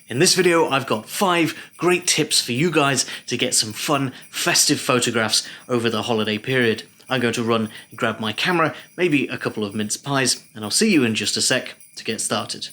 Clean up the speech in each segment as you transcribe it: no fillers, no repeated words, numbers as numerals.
In this video, I've got 5 great tips for you guys to get some fun, festive photographs over the holiday period. I'm going to run and grab my camera, maybe a couple of mince pies, and I'll see you in just a sec to get started.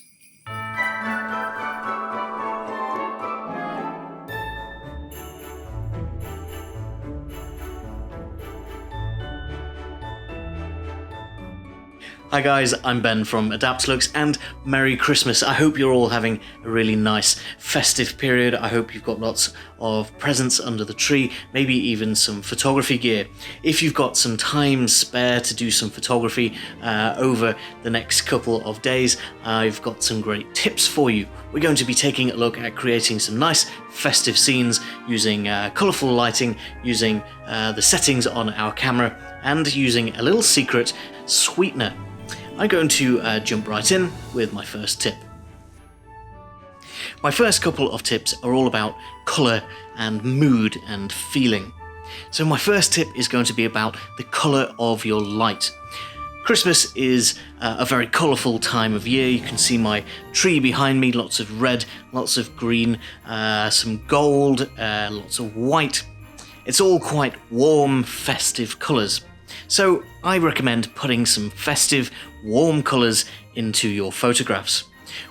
Hi guys, I'm Ben from Adaptalux and Merry Christmas. I hope you're all having a really nice festive period. I hope you've got lots of presents under the tree, maybe even some photography gear. If you've got some time spare to do some photography over the next couple of days, I've got some great tips for you. We're going to be taking a look at creating some nice festive scenes using colourful lighting, using the settings on our camera, and using a little secret sweetener. I'm going to jump right in with my first tip. My first couple of tips are all about colour and mood and feeling. So my first tip is going to be about the colour of your light. Christmas is a very colourful time of year. You can see my tree behind me, lots of red, lots of green, some gold, lots of white. It's all quite warm, festive colours. So I recommend putting some festive, warm colours into your photographs.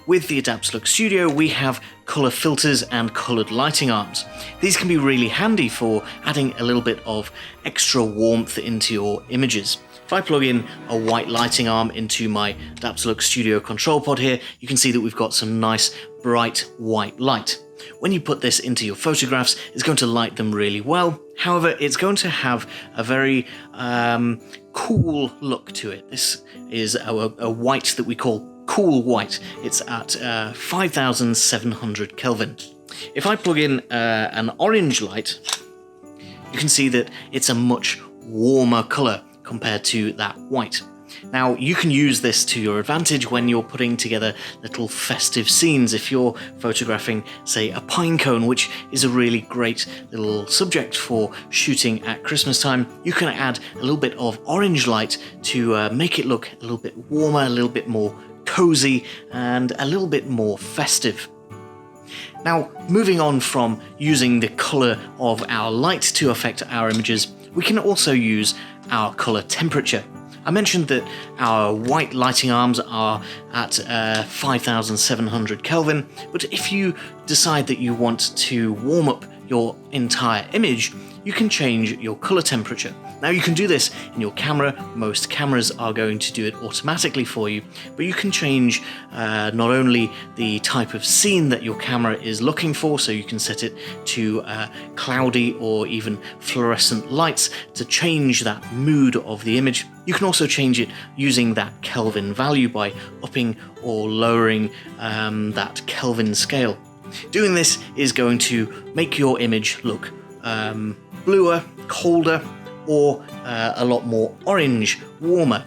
With the Adaptalux Studio, we have colour filters and coloured lighting arms. These can be really handy for adding a little bit of extra warmth into your images. If I plug in a white lighting arm into my Adaptalux Studio control pod here, you can see that we've got some nice bright white light. When you put this into your photographs, it's going to light them really well. However, it's going to have a very cool look to it. This is a white that we call cool white. It's at 5,700 Kelvin. If I plug in an orange light, you can see that it's a much warmer colour compared to that white. Now, you can use this to your advantage when you're putting together little festive scenes. If you're photographing, say, a pine cone, which is a really great little subject for shooting at Christmas time, you can add a little bit of orange light to make it look a little bit warmer, a little bit more cozy, and a little bit more festive. Now, moving on from using the colour of our light to affect our images, we can also use our colour temperature. I mentioned that our white lighting arms are at 5,700 Kelvin, but if you decide that you want to warm up your entire image, you can change your colour temperature. Now, you can do this in your camera. Most cameras are going to do it automatically for you, but you can change not only the type of scene that your camera is looking for, so you can set it to cloudy or even fluorescent lights to change that mood of the image. You can also change it using that Kelvin value by upping or lowering that Kelvin scale. Doing this is going to make your image look bluer, colder, or a lot more orange, warmer.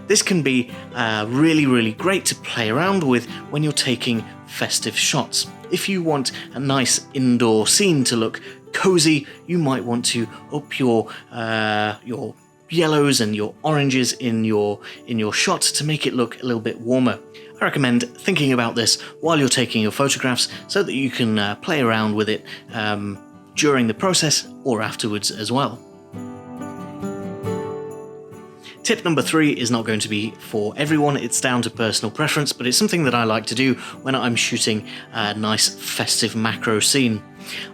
This can be really great to play around with when you're taking festive shots. If you want a nice indoor scene to look cozy, you might want to up your yellows and your oranges in your shot to make it look a little bit warmer. I recommend thinking about this while you're taking your photographs so that you can play around with it during the process or afterwards as well. Tip number 3 is not going to be for everyone, it's down to personal preference, but it's something that I like to do when I'm shooting a nice festive macro scene.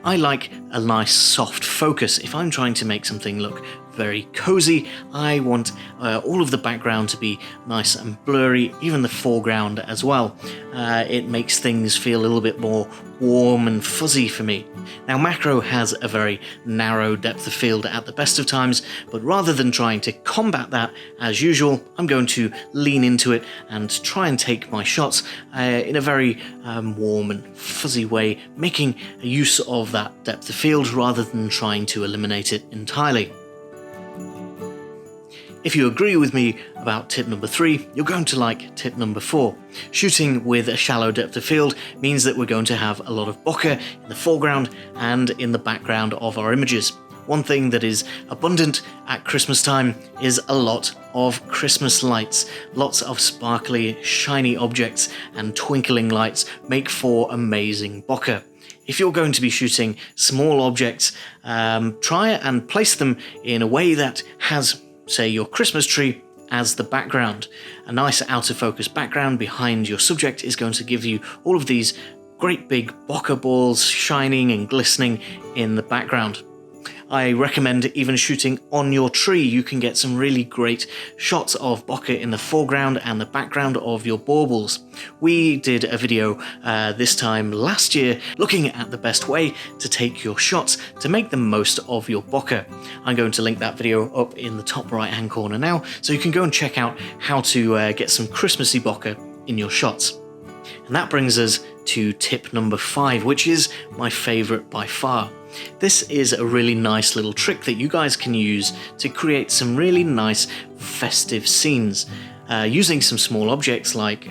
I like a nice soft focus. If I'm trying to make something look very cozy, I want all of the background to be nice and blurry, even the foreground as well. It makes things feel a little bit more warm and fuzzy for me. Now, macro has a very narrow depth of field at the best of times, but rather than trying to combat that as usual, I'm going to lean into it and try and take my shots in a very warm and fuzzy way, making a use of that depth of field rather than trying to eliminate it entirely. If you agree with me about tip number 3, you're going to like tip number 4. Shooting with a shallow depth of field means that we're going to have a lot of bokeh in the foreground and in the background of our images. One thing that is abundant at Christmas time is a lot of Christmas lights. Lots of sparkly, shiny objects and twinkling lights make for amazing bokeh. If you're going to be shooting small objects, try and place them in a way that has, say, your Christmas tree as the background. A nice out of focus background behind your subject is going to give you all of these great big bokeh balls shining and glistening in the background. I recommend even shooting on your tree. You can get some really great shots of bokeh in the foreground and the background of your baubles. We did a video this time last year looking at the best way to take your shots to make the most of your bokeh. I'm going to link that video up in the top right hand corner now, so you can go and check out how to get some Christmassy bokeh in your shots. And that brings us to tip number 5, which is my favourite by far. This is a really nice little trick that you guys can use to create some really nice festive scenes. Using some small objects like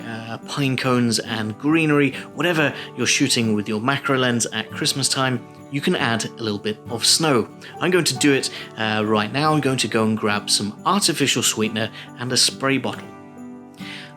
pine cones and greenery, whatever you're shooting with your macro lens at Christmas time, you can add a little bit of snow. I'm going to do it right now. I'm going to go and grab some artificial sweetener and a spray bottle.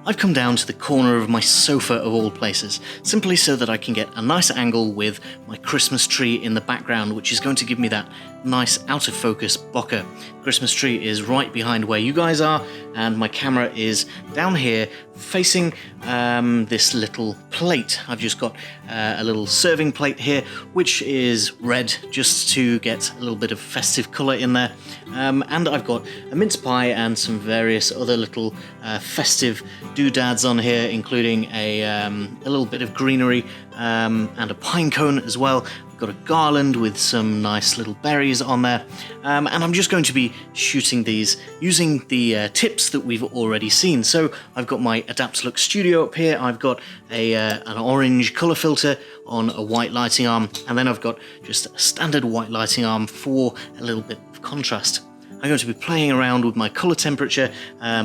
I've come down to the corner of my sofa of all places, simply so that I can get a nice angle with my Christmas tree in the background, which is going to give me that nice out of focus bokeh. Christmas tree is right behind where you guys are, and my camera is down here facing this little plate. I've just got a little serving plate here, which is red just to get a little bit of festive colour in there. And I've got a mince pie and some various other little festive doodads on here, including a little bit of greenery and a pine cone as well. I've got a garland with some nice little berries on there, and I'm just going to be shooting these using the tips that we've already seen. So I've got my Adaptalux Studio up here, I've got an orange colour filter on a white lighting arm, and then I've got just a standard white lighting arm for a little bit of contrast. I'm going to be playing around with my colour temperature,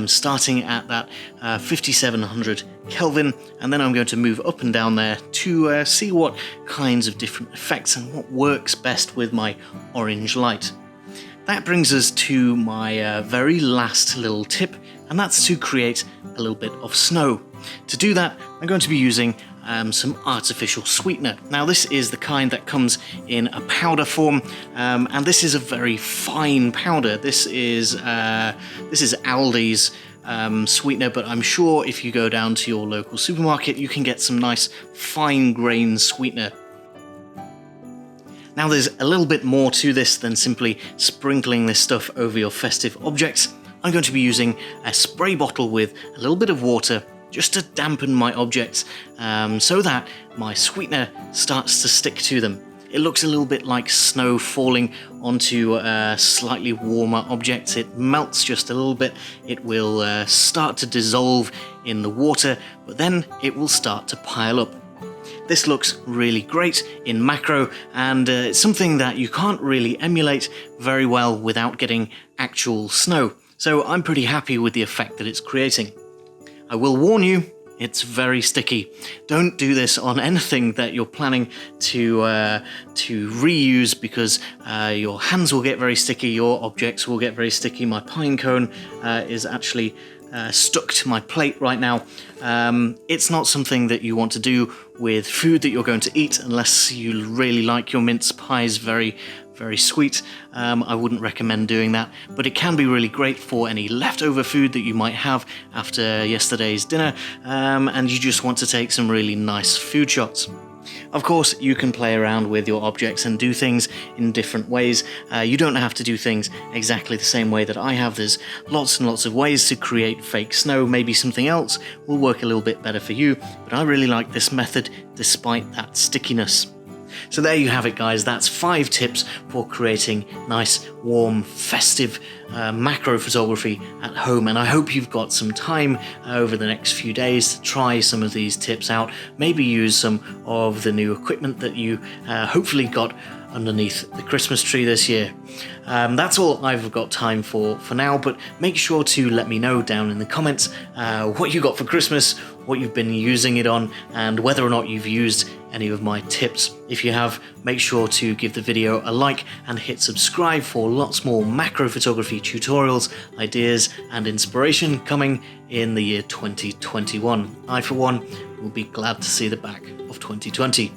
starting at that 5700 Kelvin, and then I'm going to move up and down there to see what kinds of different effects and what works best with my orange light. That brings us to my very last little tip, and that's to create a little bit of snow. To do that, I'm going to be using some artificial sweetener. Now this is the kind that comes in a powder form, and this is a very fine powder. This is Aldi's sweetener, but I'm sure if you go down to your local supermarket you can get some nice fine grained sweetener. Now there's a little bit more to this than simply sprinkling this stuff over your festive objects. I'm going to be using a spray bottle with a little bit of water just to dampen my objects, so that my sweetener starts to stick to them. It looks a little bit like snow falling onto slightly warmer objects. It melts just a little bit, it will start to dissolve in the water, but then it will start to pile up. This looks really great in macro, and it's something that you can't really emulate very well without getting actual snow. So I'm pretty happy with the effect that it's creating. I will warn you, it's very sticky. Don't do this on anything that you're planning to reuse, because your hands will get very sticky, your objects will get very sticky. My pine cone is actually stuck to my plate right now. It's not something that you want to do with food that you're going to eat unless you really like your mince pies very sweet. I wouldn't recommend doing that, but it can be really great for any leftover food that you might have after yesterday's dinner, and you just want to take some really nice food shots. Of course, you can play around with your objects and do things in different ways. You don't have to do things exactly the same way that I have. There's lots and lots of ways to create fake snow. Maybe something else will work a little bit better for you, but I really like this method despite that stickiness. So there you have it, guys. That's 5 tips for creating nice, warm, festive macro photography at home, and I hope you've got some time over the next few days to try some of these tips out. Maybe use some of the new equipment that you hopefully got underneath the Christmas tree this year. That's all I've got time for now, but make sure to let me know down in the comments what you got for Christmas, what you've been using it on, and whether or not you've used any of my tips. If you have, make sure to give the video a like and hit subscribe for lots more macro photography tutorials, ideas and inspiration coming in the year 2021. I, for one, will be glad to see the back of 2020.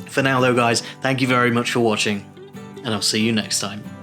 For now though guys, thank you very much for watching, and I'll see you next time.